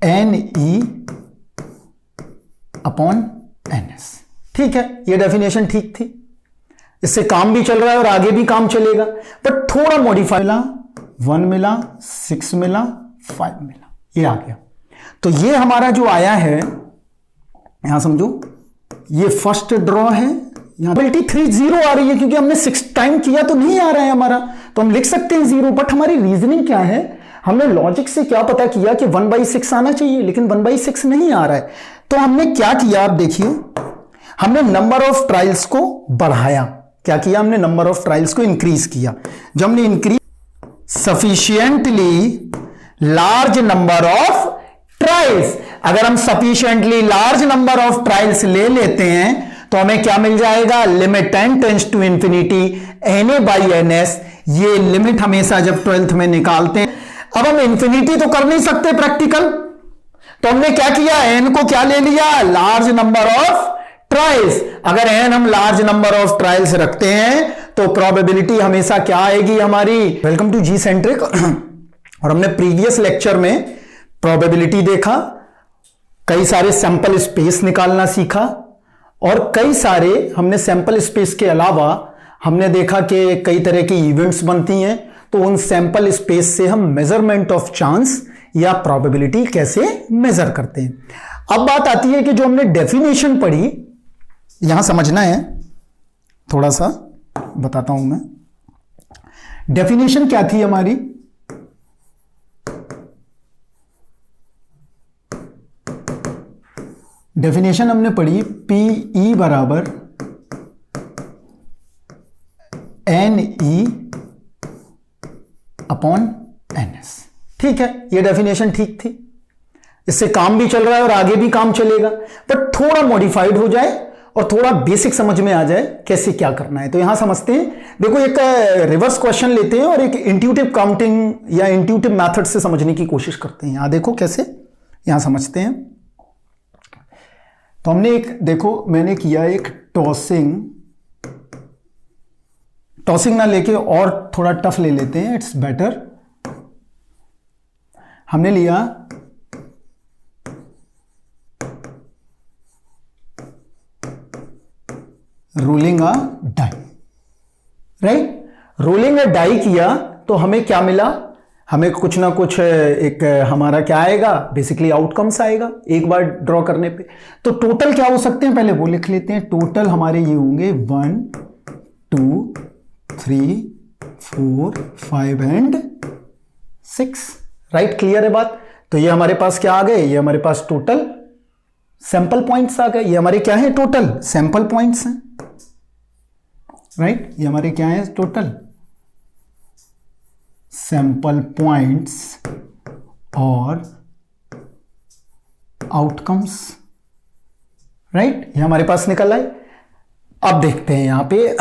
N E upon N S. ठीक है, ये डेफिनेशन ठीक थी, इससे काम भी चल रहा है और आगे भी काम चलेगा, बट थोड़ा मॉडिफाई मिला, 1 मिला, 6 मिला, 5 मिला, ये आ गया। तो ये हमारा जो आया है, यहां समझो, ये फर्स्ट ड्रॉ है, यहां प्रोबेबिलिटी 3 0 आ रही है क्योंकि हमने 6 टाइम किया तो नहीं आ रहा है हमारा, तो हम लिख सकते हैं 0, बट हमारी रीजनिंग क्या है, हमने लॉजिक से क्या पता किया कि 1/6 आना चाहिए, लेकिन 1/6 नहीं आ रहा है। तो हमने क्या किया, आप देखिए, हमने नंबर ऑफ ट्रायल्स को बढ़ाया। क्या किया हमने, नंबर ऑफ ट्रायल्स को इंक्रीज किया। जब हमने increase sufficiently large number of trials, अगर हम sufficiently large number of trials ले लेते हैं तो हमें क्या मिल जाएगा, limit n tends to infinity na/ns। ये लिमिट हमेशा जब 12th में निकालते हैं, अब हम इंफिनिटी तो कर नहीं सकते प्रैक्टिकल, तो हमने क्या किया, n को क्या ले लिया, लार्ज नंबर ऑफ ट्रायल्स। अगर n हम लार्ज नंबर ऑफ ट्रायल्स रखते हैं तो प्रोबेबिलिटी हमेशा क्या आएगी हमारी। Welcome to G centric. और हमने प्रीवियस लेक्चर में प्रोबेबिलिटी देखा, कई सारे सैंपल स्पेस निकालना सीखा, और कई सारे हमने सैंपल स्पेस के अलावा हमने देखा कि कई तरह की इवेंट्स बनती हैं, तो उन सैंपल स्पेस से हम मेजरमेंट ऑफ चांस या प्रोबेबिलिटी कैसे मेजर करते हैं। अब बात आती है कि जो हमने डेफिनेशन पढ़ी, यहां समझना है, थोड़ा सा बताता हूं मैं। डेफिनेशन क्या थी हमारी, डेफिनेशन हमने पढ़ी PE बराबर NE अपॉन NS। ठीक है, ये डेफिनेशन ठीक थी, इससे काम भी चल रहा है और आगे भी काम चलेगा, बट थोड़ा मॉडिफाइड हो जाए और थोड़ा बेसिक समझ में आ जाए कैसे क्या करना है। तो यहां समझते हैं, देखो एक रिवर्स क्वेश्चन लेते हैं और एक इंट्यूटिव काउंटिंग या इंट्यूटिव मेथड से समझने की कोशिश करते हैं। यहां देखो कैसे, यहां समझते हैं। तो हमने एक, देखो मैंने किया एक टॉसिंग ना लेके और थोड़ा टफ ले लेते हैं, इट्स बेटर। हमने लिया रोलिंग अ डाई, राइट। रोलिंग अ डाई किया तो हमें क्या मिला, हमें कुछ ना कुछ एक हमारा क्या आएगा, बेसिकली आउटकम्स आएगा एक बार ड्रॉ करने पे। तो टोटल क्या हो सकते हैं, पहले वो लिख लेते हैं। टोटल हमारे ये होंगे 1 2 3 4 5 एंड 6, राइट। क्लियर है बात। तो ये हमारे पास क्या आ गए, ये हमारे पास टोटल सैंपल पॉइंट्स आ गए। ये हमारे क्या है, टोटल सैंपल पॉइंट्स हैं, राइट। ये हमारे क्या है, टोटल सैंपल पॉइंट्स और आउटकम्स, राइट। ये हमारे पास निकल आए। अब देखते हैं यहां पे,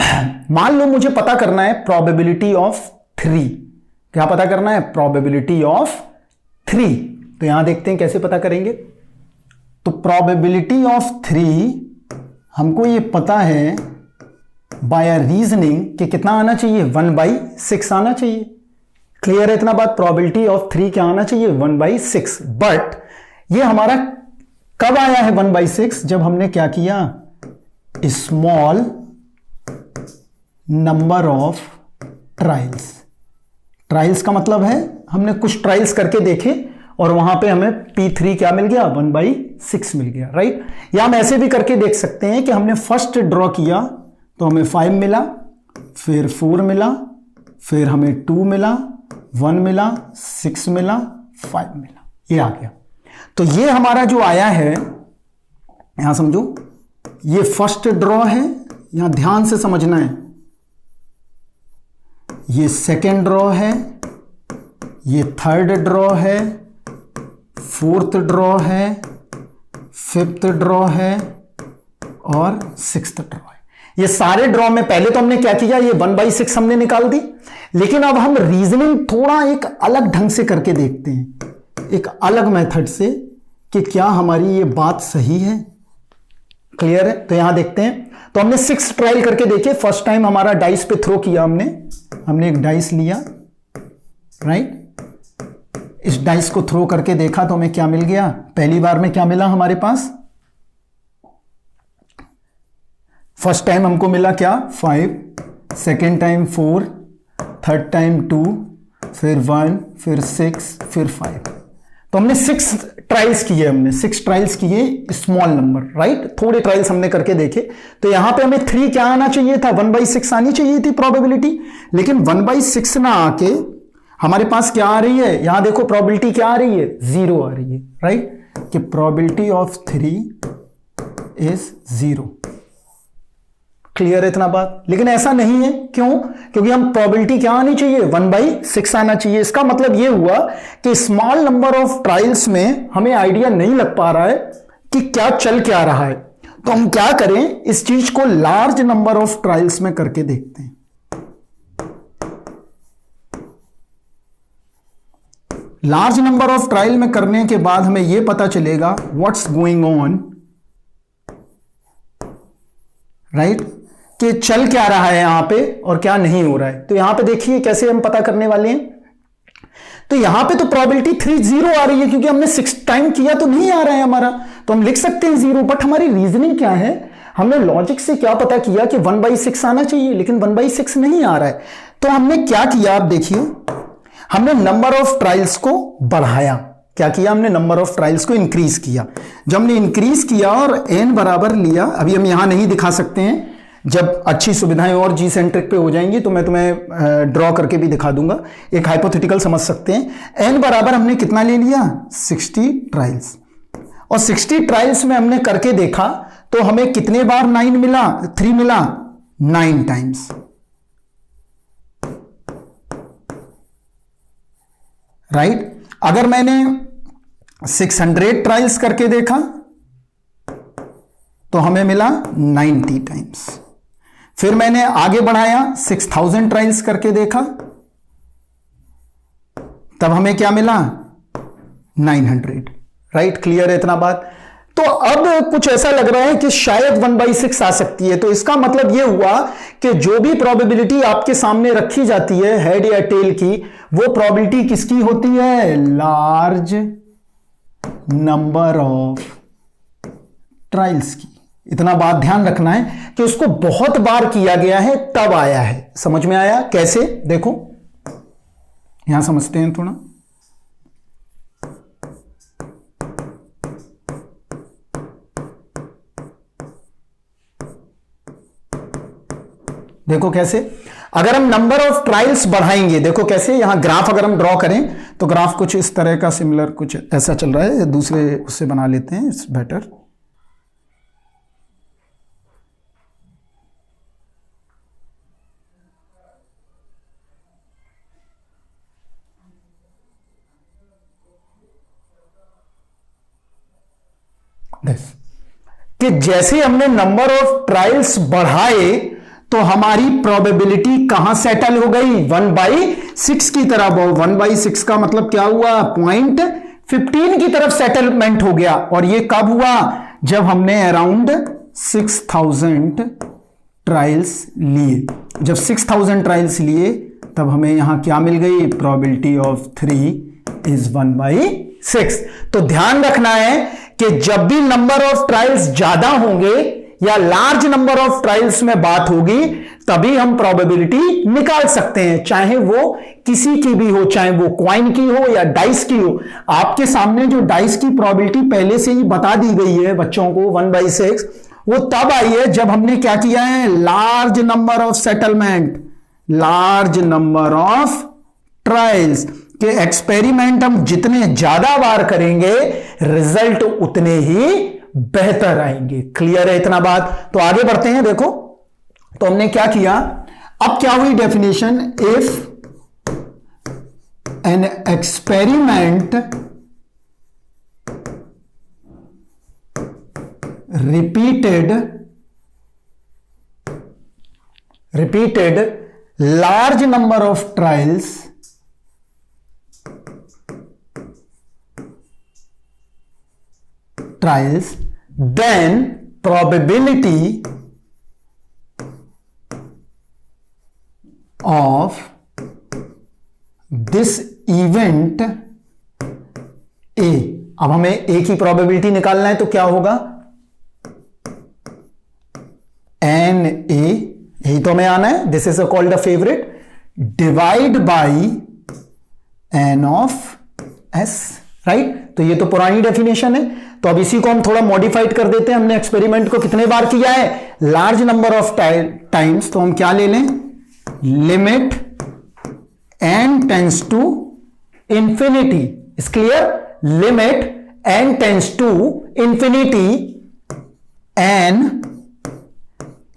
मान लो मुझे पता करना है प्रोबेबिलिटी ऑफ 3। क्या पता करना है, प्रोबेबिलिटी ऑफ 3। तो यहां देखते हैं कैसे पता करेंगे। तो प्रोबेबिलिटी ऑफ 3 हमको ये पता है बाय रीजनिंग कि कितना आना चाहिए, 1/6 आना चाहिए। क्लियर है इतना बात, प्रोबेबिलिटी ऑफ 3 क्या आना चाहिए, 1/6। बट ये हमारा कब आया है 1/6, जब हमने क्या किया, small number of trials. Trials का मतलब है हमने कुछ ट्रायल्स करके देखे और वहां पे हमें P3 क्या मिल गया, 1/6 मिल गया, राइट। या हम ऐसे भी करके देख सकते हैं कि हमने फर्स्ट ड्रॉ किया तो हमें 5 मिला, फिर 4 मिला, फिर हमें 2 मिला, 1 मिला, 6 मिला, 5 मिला, ये आ गया। तो ये हमारा जो आया है, यहां समझो, ये फर्स्ट ड्रॉ है, यहां ध्यान से समझना है। ये सेकेंड ड्रॉ है, ये थर्ड ड्रॉ है, फोर्थ ड्रॉ है, फिफ्थ ड्रॉ है और सिक्स्थ ड्रॉ है। ये सारे ड्रॉ में पहले तो हमने क्या किया, ये 1/6 हमने निकाल दी, लेकिन अब हम रीजनिंग थोड़ा एक अलग ढंग से करके देखते हैं, एक अलग मेथड से, कि क्या हमारी ये बात सही है। क्लियर है। तो यहां देखते हैं। तो हमने 6 ट्रायल करके देखे। फर्स्ट टाइम हमारा डाइस पे थ्रो किया, हमने एक डाइस लिया, राइट। इस डाइस को थ्रो करके देखा तो हमें क्या मिल गया, पहली बार में क्या मिला हमारे पास, फर्स्ट टाइम हमको मिला क्या 5, सेकेंड टाइम 4, थर्ड टाइम 2, फिर 1, फिर 6, फिर 5। तो हमने 6 ट्रायल्स किए, हमने 6 ट्रायल्स किए स्मॉल नंबर, राइट, थोड़े ट्रायल्स हमने करके देखे। तो यहां पे हमें 3 क्या आना चाहिए था, 1/6 आनी चाहिए थी प्रोबेबिलिटी, लेकिन 1/6 ना आके हमारे पास क्या आ रही है, यहां देखो प्रोबेबिलिटी क्या आ रही है, 0 आ रही है, राइट, कि प्रोबेबिलिटी ऑफ 3 इज 0। क्लियर है इतना बात? लेकिन ऐसा नहीं है, क्यों? क्योंकि हम प्रोबेबिलिटी क्या आनी चाहिए, 1/6 आना चाहिए। इसका मतलब यह हुआ कि स्मॉल नंबर ऑफ ट्रायल्स में हमें आइडिया नहीं लग पा रहा है कि क्या चल क्या रहा है, तो हम क्या करें, इस चीज को लार्ज नंबर ऑफ ट्रायल्स में करके देखते हैं। लार्ज नंबर ऑफ ट्रायल में करने के बाद हमें यह पता चलेगा व्हाट्स गोइंग ऑन, राइट, कि चल क्या रहा है यहां पे और क्या नहीं हो रहा है। तो यहां पे देखिए कैसे हम पता करने वाले हैं। तो यहां पे तो प्रोबेबिलिटी 3 0 आ रही है, क्योंकि हमने 6 टाइम किया तो नहीं आ रहा है हमारा, तो हम लिख सकते हैं 0। बट हमारी रीजनिंग क्या है, हमने लॉजिक से क्या पता किया कि 1/6 आना चाहिए, लेकिन 1/6 नहीं आ रहा है। तो हमने क्या किया, आप देखिए, हमने नंबर ऑफ ट्रायल्स को बढ़ाया। क्या किया हमने, नंबर ऑफ ट्रायल्स को इंक्रीज किया। जब हमने इंक्रीज किया और n बराबर लिया, अभी हम यहां नहीं दिखा सकते हैं, जब अच्छी सुविधाएं और जी सेंट्रिक पे हो जाएंगी तो मैं तुम्हें ड्रॉ करके भी दिखा दूंगा, एक हाइपोथेटिकल समझ सकते हैं। n बराबर हमने कितना ले लिया, 60 ट्रायल्स, और 60 ट्रायल्स में हमने करके देखा तो हमें कितने बार 9 मिला, 3 मिला, 9 टाइम्स, राइट। अगर मैंने 600 ट्रायल्स करके देखा तो हमें मिला 90 टाइम्स। फिर मैंने आगे बढ़ाया, 6000 ट्रायल्स करके देखा, तब हमें क्या मिला, 900, राइट। क्लियर है इतना बात? तो अब कुछ ऐसा लग रहा है कि शायद 1/6 आ सकती है। तो इसका मतलब यह हुआ कि जो भी प्रोबेबिलिटी आपके सामने रखी जाती है हेड या टेल की, वो प्रोबेबिलिटी किसकी होती है, लार्ज नंबर ऑफ ट्रायल्स की। इतना बात ध्यान रखना है कि उसको बहुत बार किया गया है तब आया है। समझ में आया कैसे? देखो यहां समझते हैं थोड़ा। देखो कैसे, अगर हम नंबर ऑफ ट्रायल्स बढ़ाएंगे, देखो कैसे, यहां ग्राफ अगर हम ड्रॉ करें तो ग्राफ कुछ इस तरह का, सिमिलर कुछ ऐसा चल रहा है, दूसरे उससे बना लेते हैं, इट्स बेटर। कि जैसे हमने नंबर ऑफ ट्रायल्स बढ़ाए तो हमारी प्रोबेबिलिटी कहां सेटल हो गई, 1/6 की तरफ। 1/6 का मतलब क्या हुआ, 0.15 की तरफ सेटलमेंट हो गया। और ये कब हुआ, जब हमने अराउंड 6000 ट्रायल्स लिए। जब 6000 ट्रायल्स लिए तब हमें यहां क्या मिल गई, प्रोबेबिलिटी ऑफ 3 इज 1/6। तो ध्यान रखना है कि जब भी नंबर ऑफ ट्रायल्स ज्यादा होंगे या लार्ज नंबर ऑफ ट्रायल्स में बात होगी, तभी हम प्रोबेबिलिटी निकाल सकते हैं, चाहे वो किसी की भी हो, चाहे वो कॉइन की हो या डाइस की हो। आपके सामने जो डाइस की प्रोबेबिलिटी पहले से ही बता दी गई है बच्चों को, 1/6, वो तब आई है जब हमने क्या किया है, large number of settlement, large number of trials के एक्सपेरिमेंट हम जितने ज्यादा बार करेंगे रिजल्ट उतने ही बेहतर आएंगे। क्लियर है इतना बात? तो आगे बढ़ते हैं। देखो तो हमने क्या किया, अब क्या हुई definition, if an experiment repeated large number of trials then probability of this event ए। अब हमें ए की प्रोबेबिलिटी निकालना है तो क्या होगा, एन ए, यही तो हमें आना है, this is called a favourite, divide by N of S, right. तो ये तो पुरानी डेफिनेशन है, तो अब इसी को हम थोड़ा मॉडिफाइड कर देते हैं। हमने एक्सपेरिमेंट को कितने बार किया है, लार्ज नंबर ऑफ टाइम्स, तो हम क्या ले लें, limit N tends to infinity, is clear, limit N tends to infinity N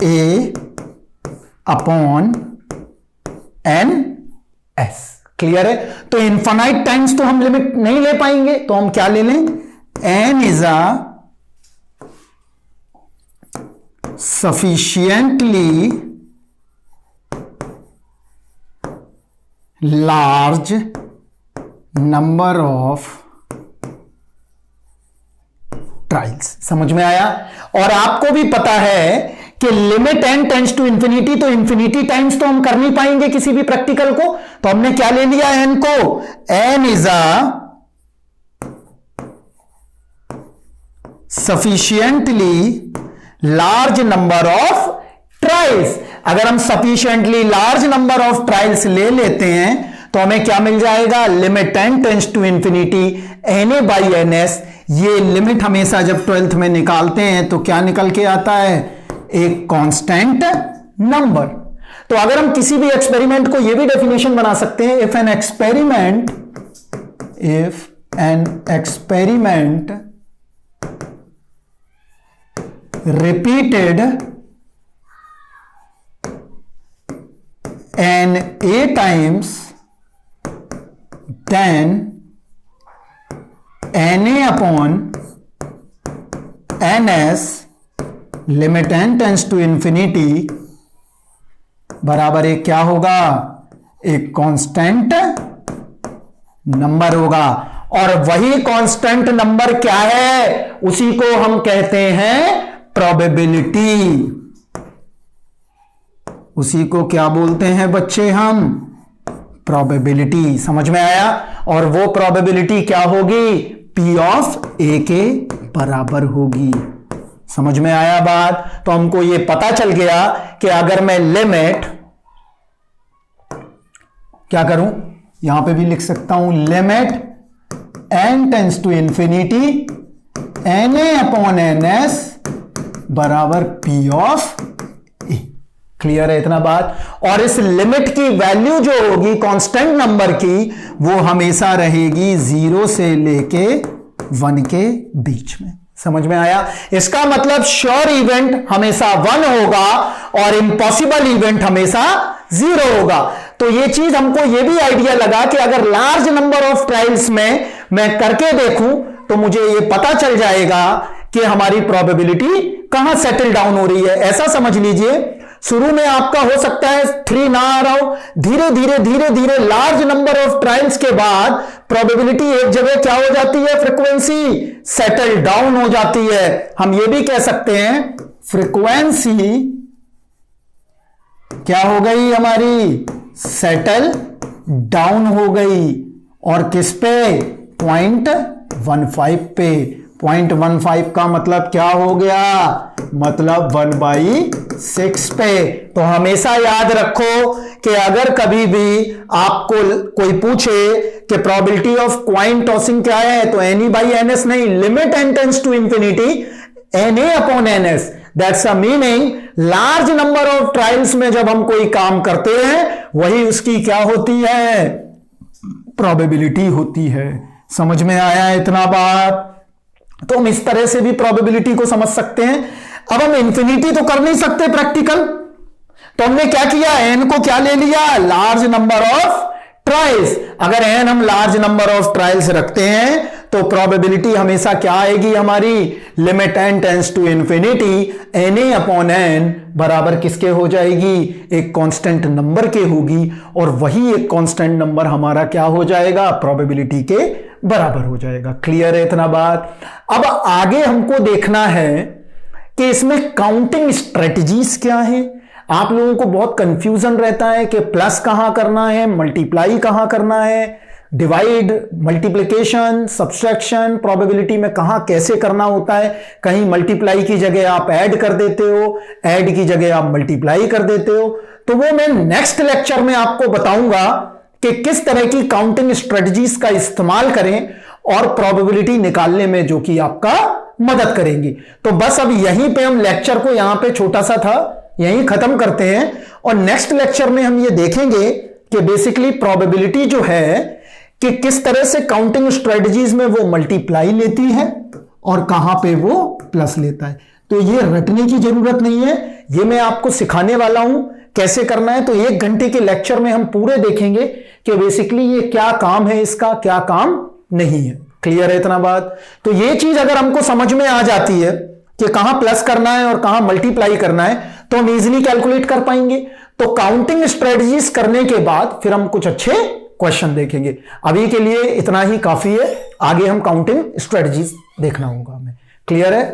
A upon N S, clear है। तो इनफाइनाइट टाइम्स तो हम लिमिट नहीं ले पाएंगे, तो हम क्या ले लें, N is a sufficiently large number of trials. समझ में आया। और आपको भी पता है कि limit N tends to infinity, तो इंफिनिटी टाइम्स तो हम कर नहीं पाएंगे किसी भी प्रैक्टिकल को, तो हमने क्या ले लिया एन को, N is a sufficiently large number of trials. अगर हम sufficiently large number of trials ले लेते हैं तो हमें क्या मिल जाएगा, limit N tends to infinity N A by N S. ये लिमिट हमेशा जब 12th में निकालते हैं तो क्या निकल के आता है, एक कांस्टेंट नंबर। तो अगर हम किसी भी एक्सपेरिमेंट को ये भी डेफिनेशन बना सकते हैं, if an experiment repeated n a times, then n a upon n s limit n tends to infinity बराबर एक क्या होगा, एक कांस्टेंट नंबर होगा। और वही कांस्टेंट नंबर क्या है, उसी को हम कहते हैं प्रोबेबिलिटी। उसी को क्या बोलते हैं बच्चे हम, प्रोबेबिलिटी। समझ में आया। और वो प्रोबेबिलिटी क्या होगी, पी ऑफ ए के बराबर होगी। समझ में आया बात। तो हमको ये पता चल गया कि अगर मैं लिमिट क्या करूं, यहां पे भी लिख सकता हूं, limit N tends to infinity N A upon N S बराबर पी ऑफ ए। क्लियर है इतना बात। और इस लिमिट की वैल्यू जो होगी कांस्टेंट नंबर की, वो हमेशा रहेगी 0 से लेके 1 के बीच में। समझ में आया। इसका मतलब श्योर इवेंट हमेशा 1 होगा और इम्पॉसिबल इवेंट हमेशा 0 होगा। तो ये चीज हमको ये भी आइडिया लगा कि अगर लार्ज नंबर ऑफ ट्रायल्स में मैं करके देखूं तो मुझे ये पता चल जाएगा कि हमारी प्रोबेबिलिटी कहां सेटल डाउन हो रही है। ऐसा समझ लीजिए, शुरू में आपका हो सकता है 3 ना आ रहा हो, धीरे धीरे लार्ज नंबर ऑफ ट्रायल्स के बाद प्रोबेबिलिटी एक जगह क्या हो जाती है, फ्रीक्वेंसी सेटल डाउन हो जाती है। हम ये भी कह सकते हैं फ्रीक्वेंसी क्या हो गई हमारी, सेटल डाउन हो गई। और किस पे, 0.15 पे। 0.15 का मतलब क्या हो गया, मतलब 1/6 पे। तो हमेशा याद रखो कि अगर कभी भी आपको कोई पूछे कि प्रोबेबिलिटी ऑफ कॉइन टॉसिंग क्या है, तो n e by N s नहीं, limit N tends to infinity N A upon N s. That's a meaning large number of trials में जब हम कोई काम करते हैं वही उसकी क्या होती है, प्रोबेबिलिटी होती है। समझ में आया इतना बात। तो हम इस तरह से भी प्रोबेबिलिटी को समझ सकते हैं। अब हम इंफिनिटी तो कर नहीं सकते प्रैक्टिकल, तो हमने क्या किया, एन को क्या ले लिया, लार्ज नंबर ऑफ ट्रायल्स। अगर एन हम लार्ज नंबर ऑफ ट्रायल्स रखते हैं तो प्रोबेबिलिटी हमेशा क्या आएगी हमारी, limit N tends to infinity N A upon N बराबर किसके हो जाएगी, एक कांस्टेंट नंबर के होगी। और वही एक कांस्टेंट नंबर हमारा क्या हो जाएगा, प्रोबेबिलिटी के बराबर हो जाएगा। क्लियर है इतना बात। अब आगे हमको देखना है कि इसमें काउंटिंग स्ट्रेटजीज क्या है। आप लोगों को बहुत कंफ्यूजन रहता है कि प्लस कहां करना है, मल्टीप्लाई कहां करना है, डिवाइड, मल्टीप्लिकेशन, सब्सट्रैक्शन, प्रोबेबिलिटी में कहां कैसे करना होता है। कहीं मल्टीप्लाई की जगह आप ऐड कर देते हो, ऐड की जगह आप मल्टीप्लाई कर देते हो। तो वो मैं नेक्स्ट लेक्चर में आपको बताऊंगा कि किस तरह की काउंटिंग स्ट्रेटजीज का इस्तेमाल करें और प्रोबेबिलिटी निकालने में जो कि आपका मदद करेंगी। तो बस अब यहीं पे हम लेक्चर को यहां पे छोटा सा था यहीं खत्म करते हैं और नेक्स्ट लेक्चर में हम ये देखेंगे कि बेसिकली प्रोबेबिलिटी जो है कि किस तरह से काउंटिंग स्ट्रेटजीज में वो मल्टीप्लाई लेती है और कहां पे वो प्लस लेता है। तो ये रटने की जरूरत नहीं है, ये मैं आपको सिखाने वाला हूं कैसे करना है। तो 1 घंटे के लेक्चर में हम पूरे देखेंगे कि बेसिकली ये क्या काम है, इसका क्या काम नहीं है। क्लियर है इतना बात? तो ये चीज अगर हमको समझ में आ जाती है कि कहां प्लस करना है और कहां मल्टीप्लाई करना है तो हम इजीली कैलकुलेट कर पाएंगे। तो काउंटिंग स्ट्रेटजीज करने के बाद फिर हम कुछ अच्छे क्वेश्चन देखेंगे। अभी के लिए इतना ही काफी है, आगे हम काउंटिंग स्ट्रेटजीज देखना होगा हमें। क्लियर है?